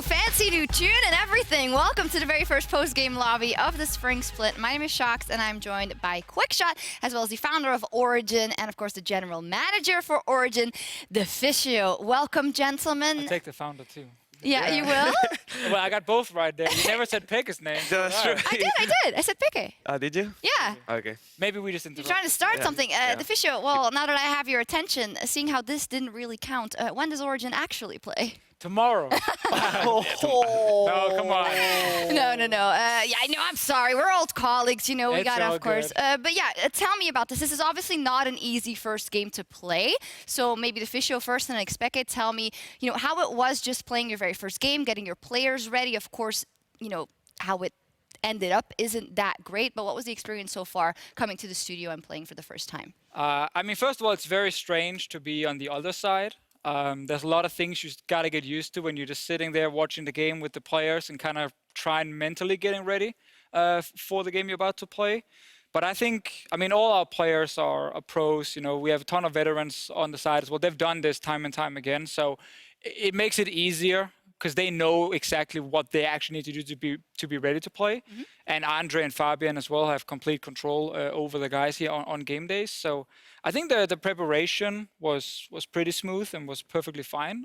go! Fancy new tune and everything. Welcome to the very first post-game lobby of the Spring Split. My name is Shox, and I'm joined by XPeke, as well as the founder of Origen, and of course the general manager for Origen, Deficio. Welcome, gentlemen. I'll take the founder too. Yeah, you will? Well, I got both right there. You never said Peke's name. That's true. I did. I said Peke. Did you? Yeah. Okay. Maybe we just You're interrupted. trying to start something. Deficio, well, now that I have your attention, seeing how this didn't really count, when does Origen actually play? Tomorrow. No, come on. No. Yeah, I know. I'm sorry. We're old colleagues. You know, we It's got all of course. good. But yeah, tell me about this. This is obviously not an easy first game to play. So maybe Deficio first and xPeke, tell me, you know, how it was just playing your very first game, getting your players ready. Of course, you know, how it ended up isn't that great. But what was the experience so far coming to the studio and playing for the first time? I mean, first of all, it's very strange to be on the other side. There's a lot of things you got to get used to when you're just sitting there watching the game with the players and kind of trying mentally getting ready for the game you're about to play. But I think, I mean, all our players are pros. You know, we have a ton of veterans on the side as well. They've done this time and time again. So it makes it easier because they know exactly what they actually need to do to be ready to play. Mm-hmm. And Andre and Fabian as well have complete control over the guys here on game days. So I think the preparation was pretty smooth and was perfectly fine.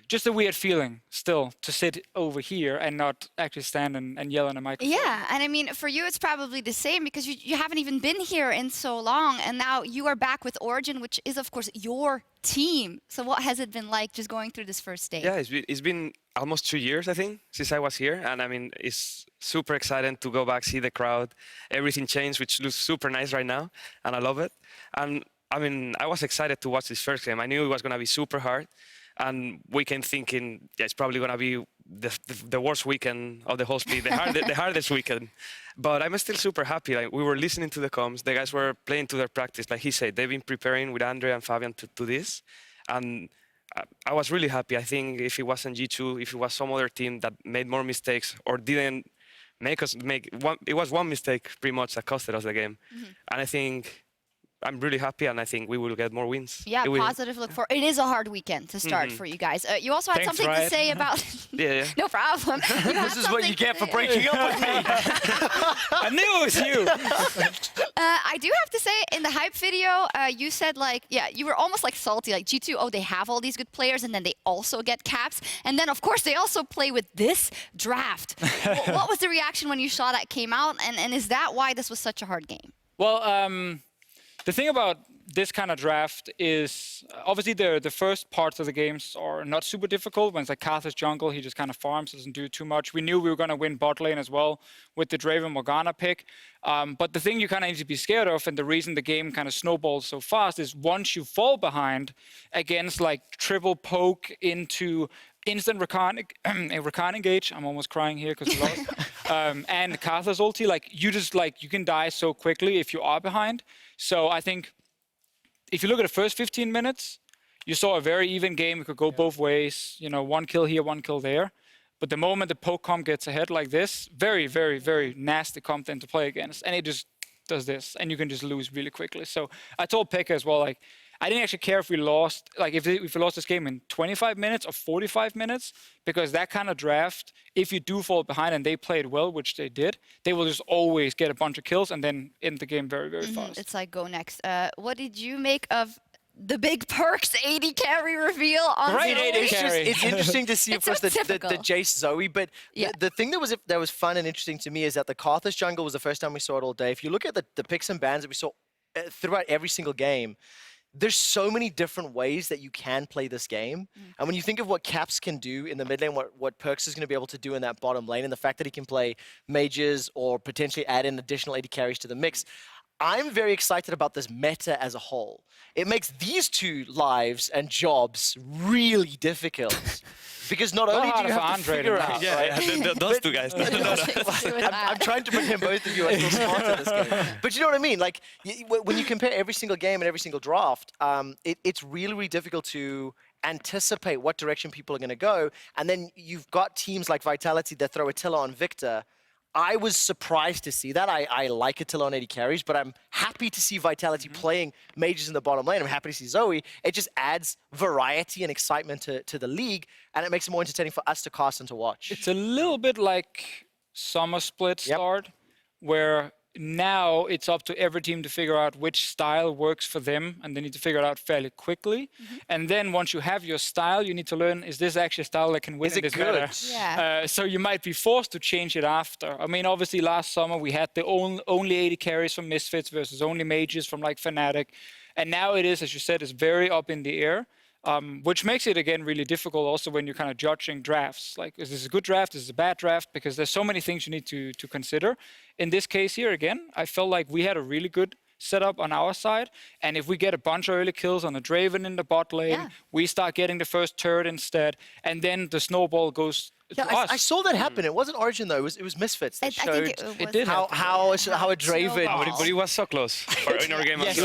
Just a weird feeling still to sit over here and not actually stand and yell in a microphone. Yeah, and I mean, for you, it's probably the same because you haven't even been here in so long. And now you are back with Origen, which is, of course, your team. So what has it been like just going through this first stage? Yeah, it's been almost 2 years, I think, since I was here. And I mean, it's super exciting to go back, see the crowd. Everything changed, which looks super nice right now. And I love it. And I mean, I was excited to watch this first game. I knew it was going to be super hard. And we came thinking, yeah, it's probably going to be the worst weekend of the whole split, the hardest weekend. But I'm still super happy. Like, we were listening to the comms. The guys were playing to their practice. Like he said, they've been preparing with Andre and Fabian to this. And I was really happy. I think if it wasn't G2, if it was some other team that made more mistakes or didn't make us make one, it was one mistake pretty much that costed us the game. Mm-hmm. And I think I'm really happy, and I think we will get more wins. Yeah, positive look for. It is a hard weekend to start for you guys. You also had something to say about. Yeah. No problem. This is what you get for breaking up with me. I knew it was you. I do have to say, in the hype video, you said like, yeah, you were almost like salty, like G2. Oh, they have all these good players, and then they also get caps, and then of course they also play with this draft. What was the reaction when you saw that came out, and is that why this was such a hard game? Well, the thing about this kind of draft is obviously the first parts of the games are not super difficult. When it's like Castor's jungle, he just kind of farms, doesn't do too much. We knew we were going to win bot lane as well with the Draven Morgana pick. But the thing you kind of need to be scared of, and the reason the game kind of snowballs so fast, is once you fall behind against like triple poke into instant Rakan engage. I'm almost crying here because we lost. And Castor's ulti, like you can die so quickly if you are behind. So I think if you look at the first 15 minutes, you saw a very even game. It could go both ways. You know, one kill here, one kill there. But the moment the poke comp gets ahead like this, very, very, very nasty comp then to play against, and it just does this, and you can just lose really quickly. So I told Peke as well, like, I didn't actually care if we lost, like if we lost this game in 25 minutes or 45 minutes, because that kind of draft, if you do fall behind and they played well, which they did, they will just always get a bunch of kills and then end the game very, very fast. It's like go next. What did you make of the big perks 80 carry reveal on Great Zoe? 80 carry. It's interesting to see, of course, the Jace Zoe, but the thing that was fun and interesting to me is that the Karthus jungle was the first time we saw it all day. If you look at the picks and bans that we saw throughout every single game, there's so many different ways that you can play this game. And when you think of what Caps can do in the mid lane, what Perks is going to be able to do in that bottom lane, and the fact that he can play mages or potentially add in additional 80 carries to the mix, I'm very excited about this meta as a whole. It makes these two lives and jobs really difficult. Because not only do you have to figure out, those two guys. I'm trying to pretend both of you are still smart at this game. But you know what I mean? Like, when you compare every single game and every single draft, it's really, really difficult to anticipate what direction people are going to go. And then you've got teams like Vitality that throw Attila on Victor. I was surprised to see that. I like Attila on AD carries, but I'm happy to see Vitality playing mages in the bottom lane. I'm happy to see Zoe. It just adds variety and excitement to the league, and it makes it more entertaining for us to cast and to watch. It's a little bit like Summer Split start, where now it's up to every team to figure out which style works for them, and they need to figure it out fairly quickly. And then once you have your style, you need to learn, is this actually a style that can win in this meta? Yeah. So you might be forced to change it after. I mean, obviously last summer we had the only 80 carries from Misfits versus only mages from like Fnatic. And now it is, as you said, it's very up in the air. Which makes it, again, really difficult also when you're kind of judging drafts. Like, is this a good draft? Is this a bad draft? Because there's so many things you need to consider. In this case here, again, I felt like we had a really good setup on our side. And if we get a bunch of early kills on the Draven in the bot lane, we start getting the first turret instead. And then the snowball goes to us. I saw that happen. It wasn't Origin, though. It was Misfits that showed it did how a Draven... But it was so close in our game. Yes,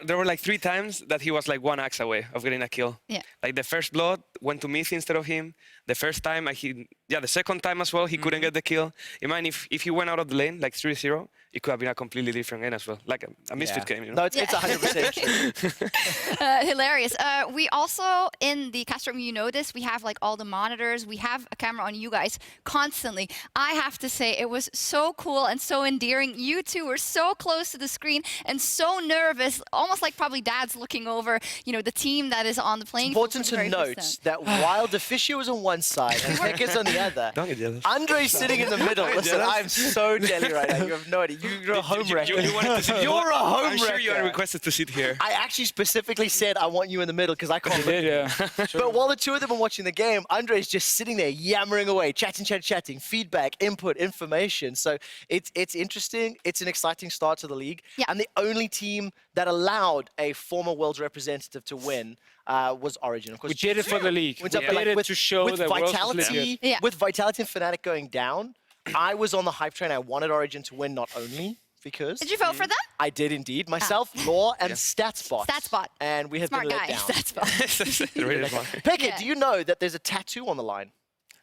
there were like 3 times that he was like 1 axe away of getting a kill. Yeah. Like the first blood went to Mithy instead of him. The first time, the second time as well, he couldn't get the kill. Imagine if he went out of the lane, like 3-0, it could have been a completely different game as well. Like a Misfit game, you know? No, it's 100% true. Hilarious. We also, in the Castor room, you know this, we have like all the monitors. We have a camera on you guys constantly. I have to say, it was so cool and so endearing. You two were so close to the screen and so nervous, almost like probably dads looking over, the team that is on the playing field. It's important to note that while Deficio is on one side and xPeke on the other, Don't get jealous. Andre's sitting in the middle. Listen, I'm so jelly right now. You have no idea. You're a home wrecker. You wanted to sit You're a home I'm sure wrecker. you are requested to sit here. I actually specifically said I want you in the middle because I can't look at you. Yeah. But while the two of them are watching the game, Andre's just sitting there yammering away, chatting, feedback, input, information. So it's interesting. It's an exciting start to the league. Yeah. And the only team that allowed a former Worlds representative to win was Origin. Of course, We did it for the league. we We did it to show with that Worlds was Vitality, legit. with Vitality and Fnatic going down, I was on the hype train. I wanted Origin to win, not only because... Did you vote for them? I did indeed. Myself, Law, and StatsBot. StatsBot. And we have Smart been guy. let down. StatsBot. Really smart. Peke, Yeah. do you know that there's a tattoo on the line?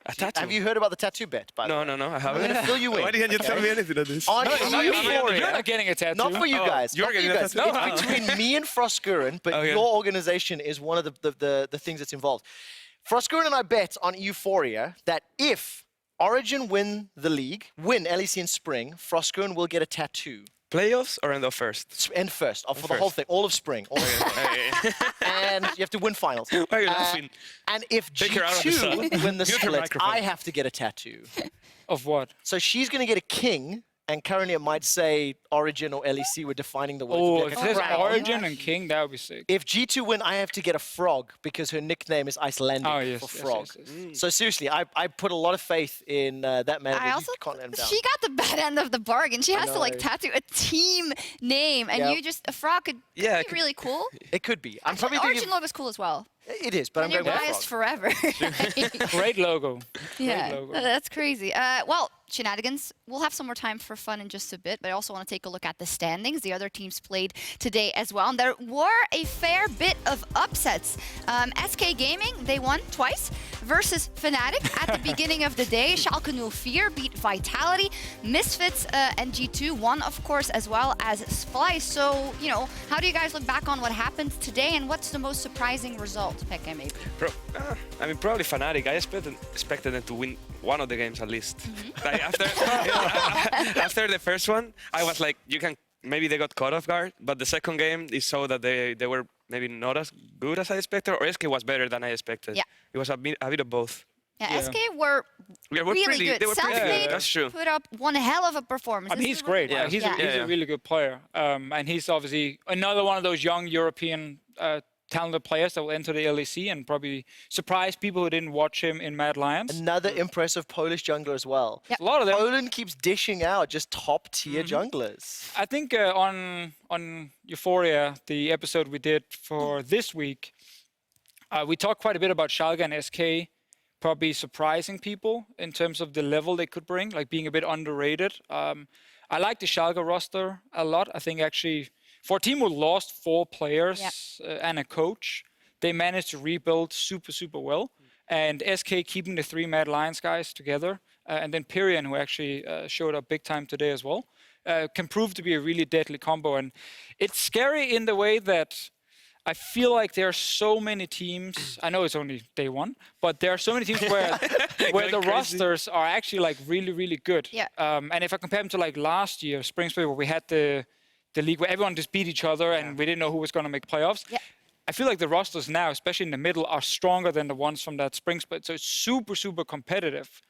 A tattoo? Have you heard about the tattoo bet, by the way? No, I haven't. I'm going to fill you in. Why didn't you tell okay? me anything of this? On You're Euphoria, not getting a tattoo. not for you guys. you're not for getting you a guys. tattoo? It's between me and Frostguren, but Okay. your organization is one of the things that's involved. Frostguren and I bet on Euphoria that if Origin win the league, win LEC in spring, Frostguren will get a tattoo. Playoffs or end of first? End first, for the first. whole thing, all of spring. All of spring. And you have to win finals. Why are you laughing? And if Take her out of the sun. G2 win the Mute her split, microphone. I have to get a tattoo. Of what? So she's going to get a king, and currently it might say Origin or LEC. We're defining the word. Oh, Like if a there's crown. Origin and King, that would be sick. If G2 win, I have to get a frog because her nickname is Icelandic Oh, yes, for yes, frog. yes. So seriously, I put a lot of faith in that man. I also, can't let him down. she got the bad end of the bargain. She has to like know. tattoo a team name, and Yep. you just a frog could Yeah, be it could- really cool. It could be. I'm probably Origin thinking logo is cool as well. it is, but And I'm you're going with biased frog. forever. Great logo. Yeah, logo. that's crazy. Well, shenanigans. We'll have some more time for fun in just a bit, but I also want to take a look at the standings. The other teams played today as well, and there were a fair bit of upsets. SK Gaming, they won twice versus Fnatic at the beginning of the day. Schalke 04 beat Vitality. Misfits and G2 won, of course, as well as Splice. So, how do you guys look back on what happened today, and what's the most surprising result, Peke, maybe? Probably Fnatic. I expected them to win one of the games at least. Like after the first one, I was like, maybe they got caught off guard, but the second game, it showed that they were maybe not as good as I expected, or SK was better than I expected. Yeah. It was a bit of both. Yeah, SK were Yeah, we're really pretty- good. they were pretty Self-made good, that's true. put up one hell of a performance. I mean, This he's is great. Yeah. He's Yeah. a really good player. And he's obviously another one of those young European talented players that will enter the LEC and probably surprise people who didn't watch him in Mad Lions. Another impressive Polish jungler as well. Yep. A lot of them. Poland keeps dishing out just top tier junglers. I think on Euphoria, the episode we did for this week, we talked quite a bit about Schalke and SK probably surprising people in terms of the level they could bring, like being a bit underrated. I like the Schalke roster a lot. I think actually for a team who lost 4 players and a coach, they managed to rebuild super well. And SK keeping the 3 Mad Lions guys together and then Pyrian, who actually showed up big time today as well, can prove to be a really deadly combo. And it's scary in the way that I feel like there are so many teams. I know it's only day one, but there are so many teams where the rosters are actually like really, really good. Yeah. And if I compare them to like last year, Spring Split, where we had the league where everyone just beat each other and we didn't know who was going to make playoffs. Yeah. I feel like the rosters now, especially in the middle, are stronger than the ones from that Spring Split. So it's super, super competitive.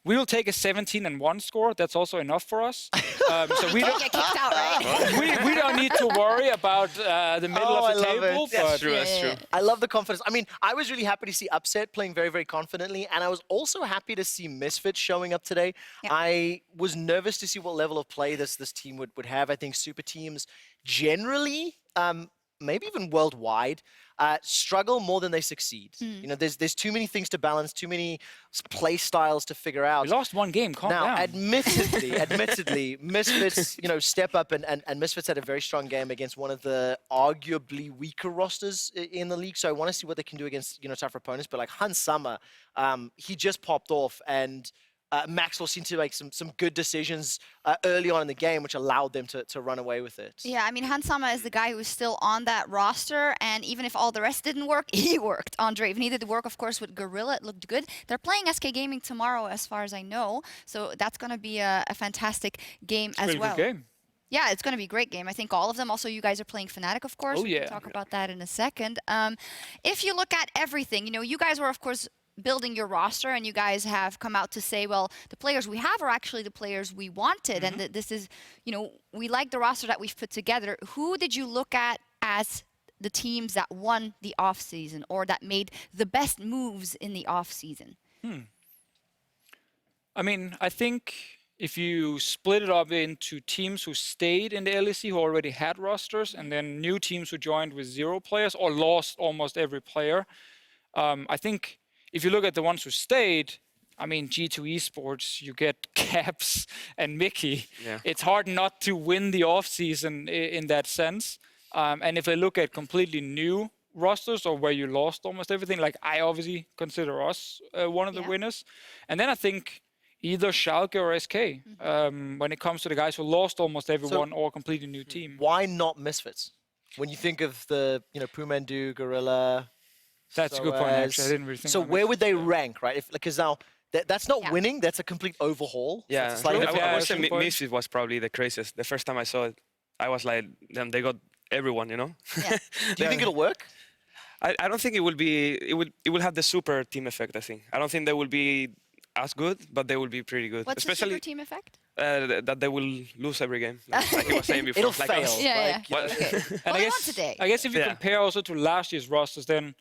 We will take a 17-1 score. That's also enough for us. So we don't get kicked out, right? we don't need to worry about the middle of the table. That's true. That's true. I love the confidence. I mean, I was really happy to see Upset playing very, very confidently, and I was also happy to see Misfits showing up today. Yeah. I was nervous to see what level of play this team would have. I think super teams generally, maybe even worldwide, struggle more than they succeed. You know, there's too many things to balance, too many play styles to figure out. We lost one game. Calm Now, down. admittedly, Misfits, step up, and Misfits had a very strong game against one of the arguably weaker rosters in the league. So I want to see what they can do against, tougher opponents. But like Hans Summer, he just popped off, and Maxwell seemed to make some good decisions early on in the game, which allowed them to run away with it. Yeah, I mean, Hansama is the guy who's still on that roster, and even if all the rest didn't work, he worked on Draven. He did the work, of course, with Gorilla. It looked good. They're playing SK Gaming tomorrow, as far as I know, so that's going to be a fantastic game as really well. good game. Yeah, it's going to be a great game. I think all of them. Also, you guys are playing Fnatic, of course. Oh, We yeah. can talk about that in a second. If you look at everything, you guys were, of course, building your roster, and you guys have come out to say, well, the players we have are actually the players we wanted, and this is, we like the roster that we've put together. Who did you look at as the teams that won the off-season or that made the best moves in the off-season? I mean, I think if you split it up into teams who stayed in the LEC, who already had rosters, and then new teams who joined with 0 players or lost almost every player, I think if you look at the ones who stayed, I mean, G2 Esports, you get Caps and Mithy. Yeah. It's hard not to win the off-season in that sense. And if I look at completely new rosters or where you lost almost everything, like I obviously consider us one of the winners. And then I think either Schalke or SK when it comes to the guys who lost almost everyone or a completely new team. Why not Misfits? When you think of the, Pumandu, Gorilla... That's a good point, actually. I didn't really think So about where it. would they rank, right? Because now, that's not winning, that's a complete overhaul. Yeah, So it's slightly True. different. I would Yeah, say good point. Misfits was probably the craziest. The first time I saw it, I was like, damn, they got everyone, Yeah. Do you think it'll work? I don't think it will be. It will have the super team effect. I think. I don't think they will be as good, but they will be pretty good. What's the Especially super team effect? that they will lose every game, like he was saying before. It'll like fail. us. Yeah, Well, Well, they won today. I guess if you Yeah. compare also to last year's rosters, then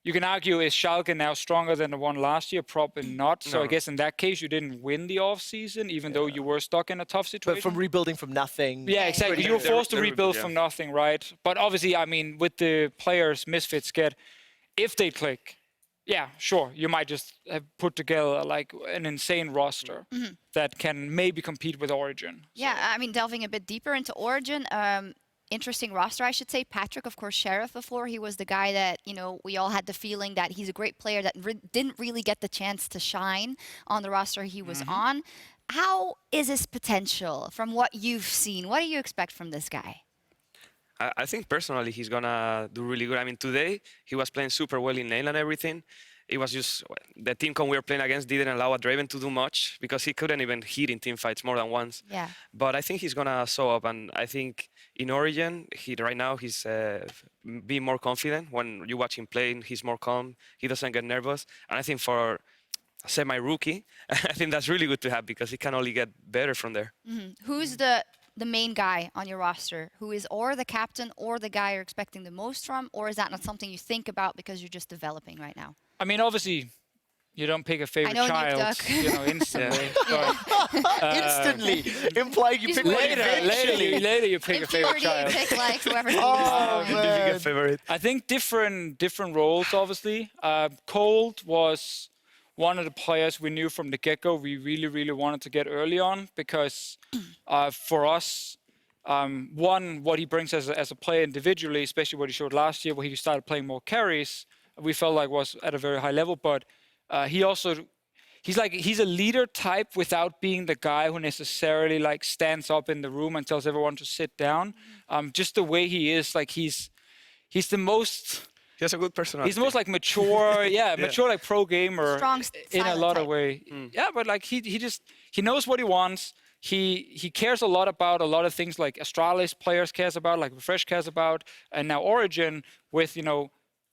you can argue, is Schalke now stronger than the one last year? Probably not. So I No. guess in that case, you didn't win the off-season, even though you were stuck in a tough situation. But from rebuilding from nothing. Yeah, exactly. Pretty You were much. forced to They're- rebuild yeah. from nothing, right? But obviously, I mean, with the players Misfits get, if they click, yeah, sure, you might just have put together like an insane roster that can maybe compete with Origen. Yeah, I mean, delving a bit deeper into Origin, interesting roster, I should say. Patrik, of course, Sheriff before. He was the guy that, we all had the feeling that he's a great player that didn't really get the chance to shine on the roster he was on. How is his potential from what you've seen? What do you expect from this guy? I think personally he's gonna do really good. I mean, today he was playing super well in lane and everything. It was just the team we were playing against didn't allow a Draven to do much because he couldn't even hit in team fights more than once. Yeah. But I think he's gonna show up, and I think in Origin, right now he's being more confident. When you watch him play, he's more calm. He doesn't get nervous, and I think for a semi-rookie, I think that's really good to have because he can only get better from there. Who's the main guy on your roster? Who is or the captain or the guy you're expecting the most from? Or is that not something you think about because you're just developing right now? I mean, obviously, you don't pick a favorite know, child, Duck. instantly. But Instantly, implying you He's pick one waiting. eventually. later you pick In a favorite puberty, child. pick like whoever. Oh, man. favorite. I think different roles, obviously. Cold was one of the players we knew from the get-go we really wanted to get early on because for us, one, what he brings as a player individually, especially what he showed last year where he started playing more carries, we felt like was at a very high level, but he he's a leader type without being the guy who necessarily like stands up in the room and tells everyone to sit down. Just the way he is, like he's the most. He has a good personality. He's the most like mature, mature like pro gamer Strong, in a lot type. of way. Yeah, but like he knows what he wants. He cares a lot about a lot of things like Astralis players cares about, like Refresh cares about, and now Origen with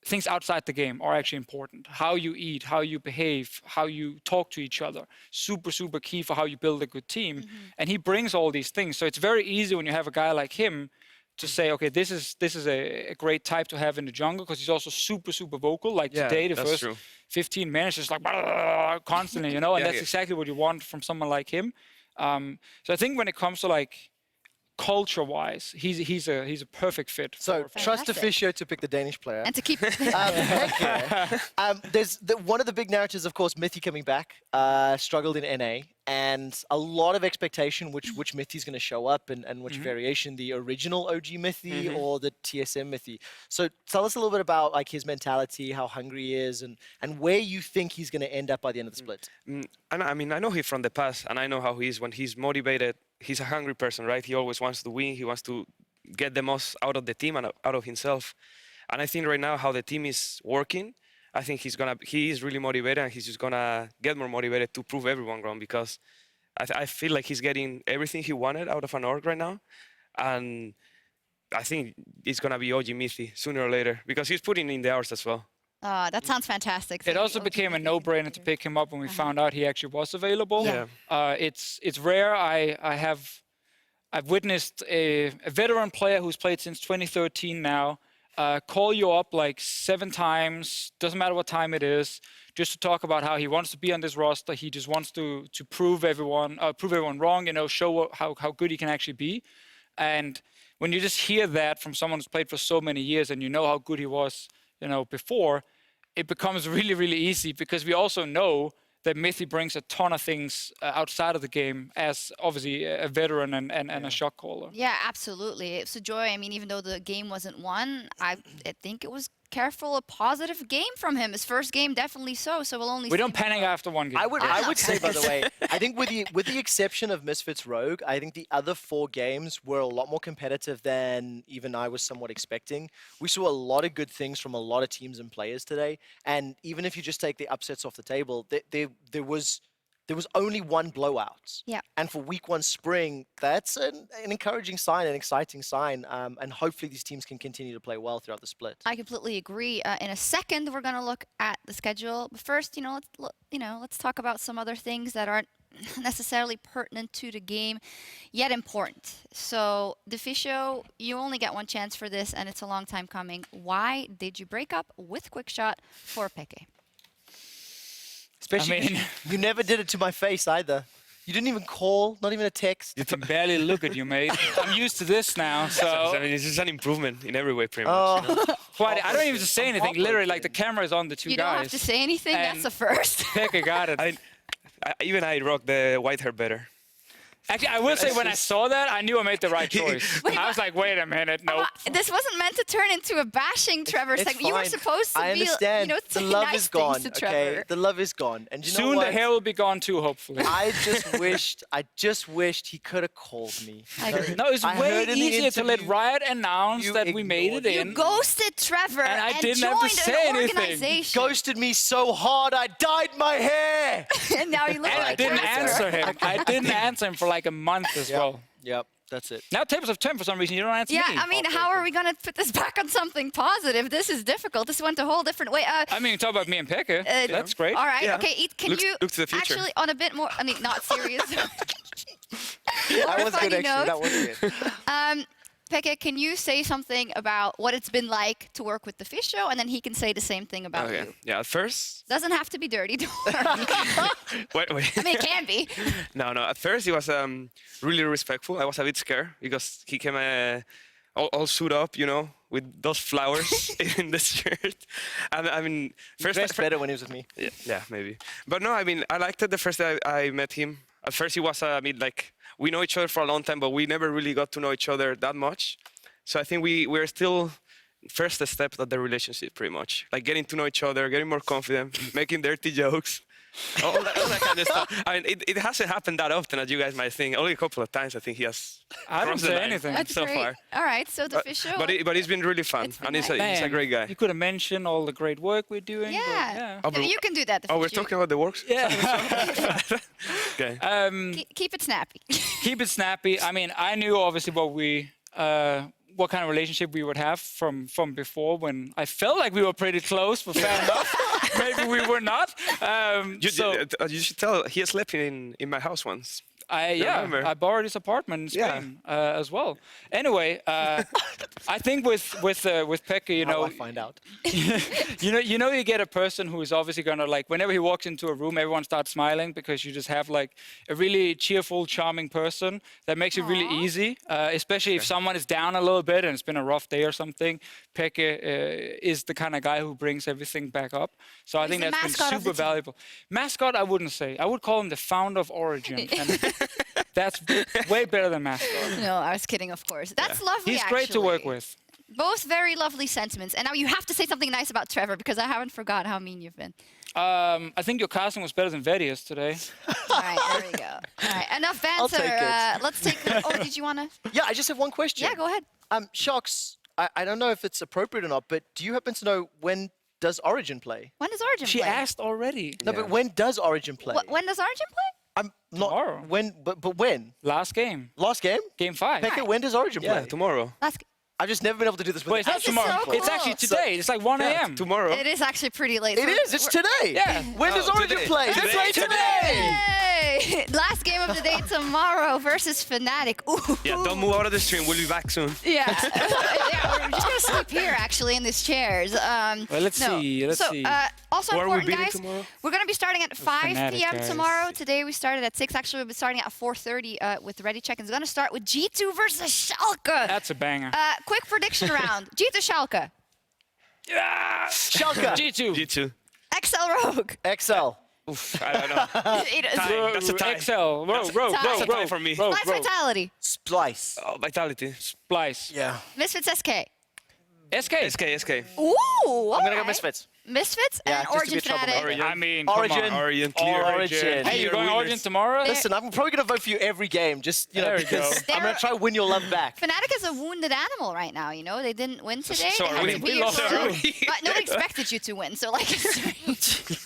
things outside the game are actually important. How you eat, how you behave, how you talk to each other. Super, super key for how you build a good team. And he brings all these things. So it's very easy when you have a guy like him to say, okay, this is a great type to have in the jungle because he's also super, super vocal. Like today, the first 15 minutes is like constantly, and that's exactly what you want from someone like him. So I think when it comes to like culture-wise, he's a perfect fit. So trust Deficio to pick the Danish player. And to keep... There's one of the big narratives, of course, Mithy coming back, struggled in NA, and a lot of expectation which Mithy's going to show up and which variation, the original OG Mithy or the TSM Mithy. So tell us a little bit about like his mentality, how hungry he is, and where you think he's going to end up by the end of the split. I mean, I know him from the past, and I know how he is when he's motivated. He's a hungry person, right? He always wants to win. He wants to get the most out of the team and out of himself. And I think right now how the team is working, I think he is really motivated, and he's just gonna get more motivated to prove everyone wrong, because I feel like he's getting everything he wanted out of an org right now. And I think it's gonna be OG Mithy sooner or later, because he's putting in the hours as well. that sounds fantastic. It also became a no-brainer to pick him up when we found out he actually was available. Yeah. It's rare. I've witnessed a veteran player who's played since 2013 now call you up like 7 times, doesn't matter what time it is, just to talk about how he wants to be on this roster. He just wants to prove everyone wrong, show how good he can actually be. And when you just hear that from someone who's played for so many years and you know how good he was, before, it becomes really, really easy, because we also know that Mithy brings a ton of things outside of the game as obviously a veteran and a shot caller. Yeah, absolutely. It's a joy. I mean, even though the game wasn't won, I think it was a positive game from him. His first game, definitely so. So we'll only. We don't panic after one game. I would say, by the way, I think with the exception of Misfits Rogue, I think the other 4 games were a lot more competitive than even I was somewhat expecting. We saw a lot of good things from a lot of teams and players today. And even if you just take the upsets off the table, there was only 1 blowout. Yeah. And for week 1 spring, that's an encouraging sign, an exciting sign. And hopefully these teams can continue to play well throughout the split. I completely agree. In a second, we're going to look at the schedule. But first, let's talk about some other things that aren't necessarily pertinent to the game, yet important. So, Deficio, you only get 1 chance for this, and it's a long time coming. Why did you break up with QuickShot for Peke? Especially, you never did it to my face either. You didn't even call, not even a text. You can barely look at you, mate. I'm used to this now, so... I mean, it's just an improvement in every way, pretty much. I don't even have to say anything. Literally, like, the camera is on the 2 guys. You don't have to say anything? That's the first. Peke got it. Even I rock the white hair better. Actually, I will say when I saw that, I knew I made the right choice. I was like, wait a minute, nope. This wasn't meant to turn into a bashing Trevor segment. You were supposed to I understand. be, the say love nice is gone, things to Trevor. The love is gone. And you know Soon what? the hair will be gone too, hopefully. I just wished he could have called me. No, it's way easier to let Riot announce that we made it in. You ghosted Trevor and I didn't joined have to say an anything. organization. Ghosted me so hard, I dyed my hair. And now you look And like I didn't answer him. I didn't answer him for like a month as well. Yep, that's it. Now tables have turned for some reason. You don't answer me. Yeah, I mean, how are we going to put this back on something positive? This is difficult. This went a whole different way. I mean, talk about me and Peke. That's great. All right, Yeah. okay. Can you look to the future. actually, on a bit more, I mean, not serious. That was good, actually. That was good. Peke, can you say something about what it's been like to work with Deficio, and then he can say the same thing about you? Yeah, at first... Doesn't have to be dirty, don't worry. Wait. I mean, it can be. No. At first, he was really respectful. I was a bit scared because he came all suit up, with those flowers in the shirt. And I mean, first dressed better when he was with me. Yeah, maybe. But no, I mean, I liked it the first day I met him. At first, he was like, we know each other for a long time, but we never really got to know each other that much. So I think we're still first step of the relationship, pretty much. Like getting to know each other, getting more confident, making dirty jokes. all that kind of stuff. I mean, it hasn't happened that often as you guys might think. Only a couple of times I think he has. I didn't crossed the say line anything. That's so great. far. All right, so Deficio. But it's been really fun, It's been and he's nice. a great guy. You could have mentioned all the great work we're doing. Yeah. But but- You can do that, Deficio. Oh, we're talking about the works. yeah. Okay. Keep it snappy. Keep it snappy. I mean, I knew obviously what kind of relationship we would have from before when I felt like we were pretty close, but fair enough. Maybe we were not. You should tell he slept in my house once. remember. I borrowed his apartment in Spain as well. Anyway, I think with Pekka, you know, I find out. you get a person who is obviously gonna like whenever he walks into a room, everyone starts smiling because you just have like a really cheerful, charming person that makes it really easy, especially if someone is down a little bit and it's been a rough day or something. Pekka is the kind of guy who brings everything back up. So I think that's been super valuable. Mascot, I wouldn't say. I would call him the founder of Origen. And that's way better than mascot. No, I was kidding, of course. That's lovely, He's great to work with. Both very lovely sentiments. And now you have to say something nice about Trevor because I haven't forgot how mean you've been. I think your casting was better than Vedia's today. All right, there we go. All right, enough banter. I'll take it. Let's take. Oh, did you want to? Yeah, I just have one question. Yeah, go ahead. Shocks, I don't know if it's appropriate or not, but do you happen to know when does Origen play? When does Origen She play? asked already. No, but when does Origen play? When does Origen play? I'm not. Tomorrow. When? But when? Last game. Last game? Game 5. Pekka, when does Origen play? Yeah, tomorrow. I've just never been able to do this with Wait, it's not This is tomorrow. so It's cool. actually today. It's like 1 a.m. Tomorrow. It is actually pretty late. It is. It's today. Yeah. When does Origen today. play? Today. They play today. Yay! Last game of the day tomorrow versus Fnatic. Ooh. Yeah, don't move out of the stream. We'll be back soon. Yeah. Yeah, we're just gonna sleep here actually in these chairs. Well, let's see. Let's so, see. Also Who are we important, beating guys. tomorrow? We're gonna be starting at 5 Fnatic, p.m. guys. tomorrow. Today we started at 6. Actually, we'll be starting at 4:30 with Ready Check. And it's gonna start with G2 versus Schalke. That's a banger. Quick prediction round. G2 Schalke. Yeah. Schalke. G2. G2. XL Rogue. XL. Oof, I don't know. That's a tie. XL. Row. That's a tie for me. Splice Vitality. Splice. Oh, Vitality. Splice. Yeah. Misfits SK. SK. SK. Ooh, I'm gonna go Misfits. Misfits Yeah, and just to Origin be troublemaker. Fnatic. Origin. I mean, Origin. come on. Origin, clear. Origin. Hey, you're going Clear Origin winners. tomorrow? Listen, I'm probably gonna vote for you every game, just There we because go. I'm gonna try to win your love back. Fnatic is a wounded animal right now, you know? They didn't win today. So They had are to we. be We lost for- too. But nobody expected you to win, so like it's strange.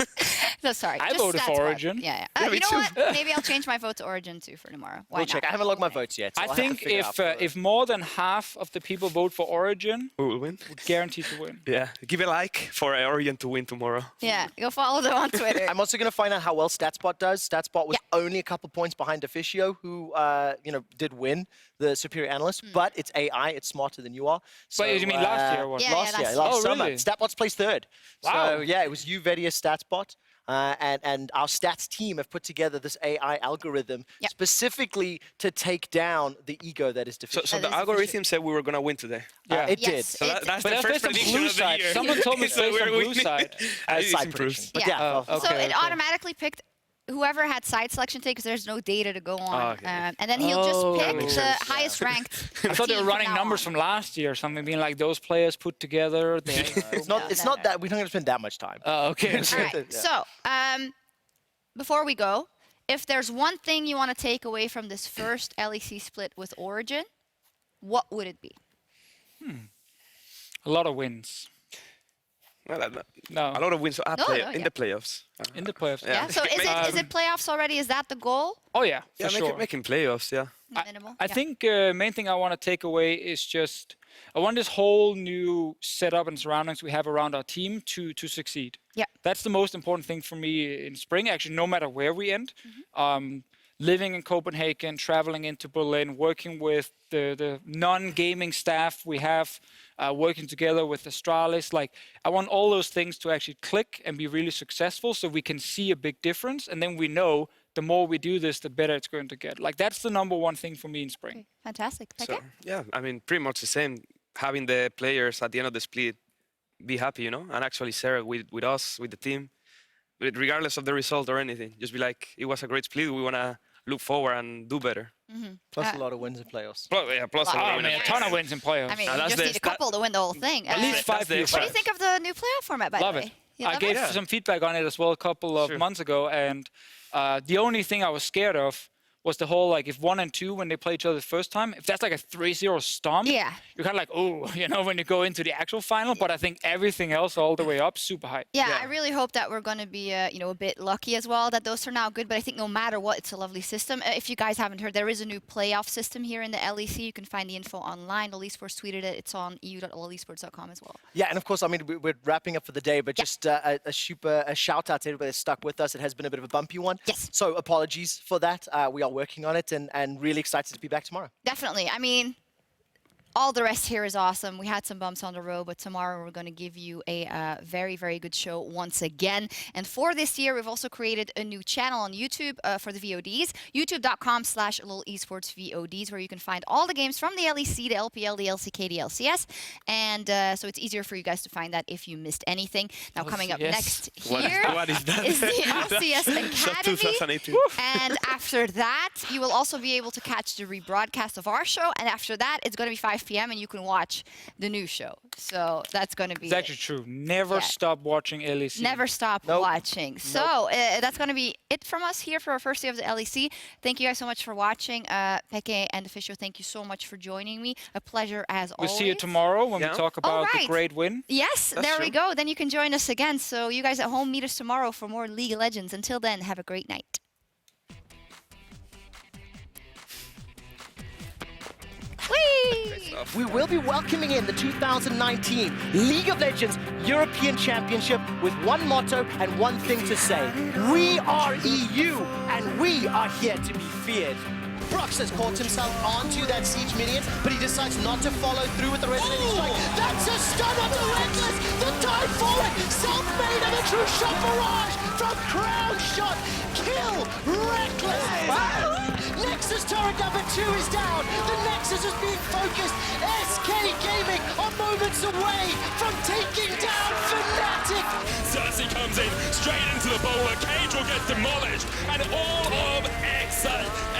So sorry. I just voted for stats-wise. Origin. Yeah. Yeah, me You know too. what? Maybe I'll change my vote to Origin too for tomorrow. Why We'll not? check. I haven't logged my votes yet. So I I'll have to think figure out if more than half of the people vote for Origin, Who will win? we're guaranteed to win. Yeah. Give a like for Origin to win tomorrow. Yeah, go follow them on Twitter. I'm also going to find out how well StatsBot does. StatsBot was only a couple points behind Deficio, who did win the Superior Analyst, but it's AI. It's smarter than you are. So, Wait, you mean last year or what? Yeah, last year, last last year. Oh, summer. really? StatBot's placed third. Wow. So yeah, it was you, Vedia, StatsBot. And our stats team have put together this AI algorithm specifically to take down the ego that is Deficio. So That the is algorithm said we were gonna win today. Yeah. It did. Yes, So it- that's But the that's first based on prediction blue of the side. year. Someone told me it's So based on we're blue winning. side. It side improves. prediction. But Yeah. yeah, Oh, So okay, it okay. automatically picked whoever had side selection today because there's no data to go on. okay. And then he'll just Oh. pick That makes the sense. highest ranked. I thought they team were from running now numbers on. from last year or something, being like those players put together. It's not. It's no, not no. that we're not going to spend that much time. Okay. All right. So, before we go, if there's one thing you want to take away from this first LEC split with Origin, what would it be? A lot of wins. Well, No. a lot of wins No, in the playoffs. In the playoffs. Yeah. So is it playoffs already? Is that the goal? Oh yeah, for Yeah, sure. making playoffs. Yeah. Minimal. I think main thing I want to take away is just I want this whole new setup and surroundings we have around our team to succeed. Yeah. That's the most important thing for me in spring. Actually, no matter where we end, living in Copenhagen, traveling into Berlin, working with the non-gaming staff we have, working together with Astralis. Like I want all those things to actually click and be really successful, so we can see a big difference, and then we know the more we do this, the better it's going to get. Like that's the number one thing for me in spring. Okay, fantastic. So Okay. yeah, I mean, pretty much the same. Having the players at the end of the split be happy, and actually share with us, with the team, regardless of the result or anything. Just be like, it was a great split. We want to look forward and do better. Plus a lot of wins in playoffs. Plus a lot I of mean, a winners. ton of wins in playoffs. I mean, And you that's just the- need a couple to win the whole thing. At least That's 5 the v issue. What do you think of the new playoff format, by Love the way? it. You I love gave it? some feedback on it as well a couple of months ago, and the only thing I was scared of was the whole, like, if 1 and 2, when they play each other the first time, if that's like a 3-0 stomp, Yeah. you're kind of like, oh, you know, when you go into the actual final. But I think everything else all the way up, super hype. Yeah, I really hope that we're going to be, you know, a bit lucky as well, that those turn out good. But I think no matter what, it's a lovely system. If you guys haven't heard, there is a new playoff system here in the LEC. You can find the info online. LoL Esports tweeted it. It's on eu.lolesports.com as well. Yeah, and of course, I mean, we're wrapping up for the day, but just a shout out to everybody that's stuck with us. It has been a bit of a bumpy one. Yes. So apologies for that. We are working on it and really excited to be back tomorrow. Definitely. I mean, all the rest here is awesome. We had some bumps on the road, but tomorrow we're going to give you a very, very good show once again. And for this year, we've also created a new channel on YouTube for the VODs, youtube.com/LoLEsportsVODs, where you can find all the games from the LEC, the LPL, the LCK, the LCS. And so it's easier for you guys to find that if you missed anything. Now, coming up next here What is that? is the LCS Academy. And after that, you will also be able to catch the rebroadcast of our show. And after that, it's going to be 5 p.m. and you can watch the new show. So that's going to be It's actually true. Never stop watching LEC. Never stop watching. So that's going to be it from us here for our first day of the LEC. Thank you guys so much for watching. xPeke and Deficio, thank you so much for joining me. A pleasure as always. We'll see you tomorrow when we talk about the great win. Yes, there we go. Then you can join us again. So you guys at home, meet us tomorrow for more League of Legends. Until then, have a great night. We will be welcoming in the 2019 League of Legends European Championship with one motto and one thing to say. We are EU, and we are here to be feared. Brox has caught himself onto that Siege minion, but he decides not to follow through with the resonating strike. That's a stun on the Reckless! The dive forward! Self-made and a true shot barrage from Crown Shot! Kill Reckless! Nexus turret number 2 is down! The Nexus is being focused! SK Gaming are moments away from taking down Fnatic! Cersei comes in, straight into the bowler, Cage will get demolished, and all of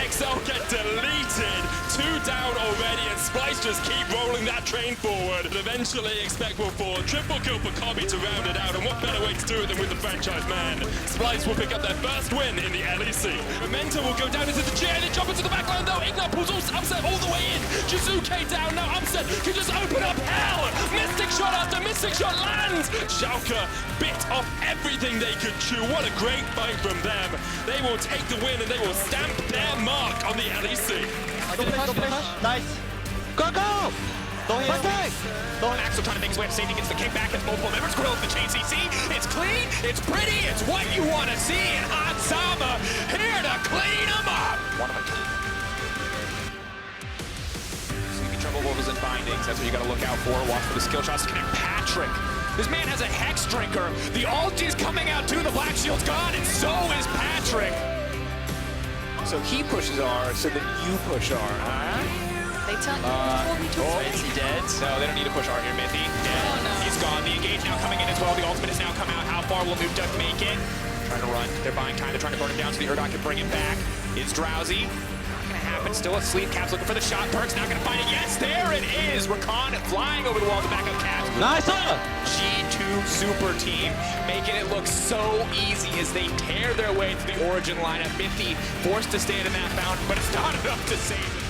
XL get deleted. 2 down already, and Splice just keep rolling that train forward. But eventually, xPeke will fall. Triple kill for Kobby to round it out, and what better way to do it than with the franchise man? Splice will pick up their first win in the LEC. Momentum will go down into the chair, they jump into the back line though. Ignat pulls Upset all the way in. Jizuke down, now Upset can just open up hell. Mystic shot after Mystic shot lands. Schalke bit off everything they could chew. What a great fight from them. They will take the win and they will stamp their mark on the LEC. Nice. Go, go! Axel trying to make his way to safety, gets the kickback, as multiple members grilled the chain CC. It's clean, it's pretty, it's what you want to see, and Hatsama here to clean them up! One of a kind. Sleepy Trouble Wolves and Bindings, that's what you got to look out for. Watch for the skill shots to connect Patrik. This man has a Hex Drinker. The ult is coming out too, the Black Shield's gone, and so is Patrik. So he pushes R, so then you push R, huh? They told me to Is he dead? No, they don't need to push R here, Mithy. Dead. He's gone. The engage now coming in as well. The ultimate has now come out. How far will Noob Duck make it? Trying to run. They're buying time. They're trying to burn him down so the Urdok can bring him back. Is Drowsy. Not going to happen. Still asleep. Cap's looking for the shot. Perk's not going to find it. Yes, there it is. Rakan flying over the wall to back up Cap. Nice! G2 super team making it look so easy as they tear their way to the Origin lineup. Mithy forced to stand in that fountain, but it's not enough to save them.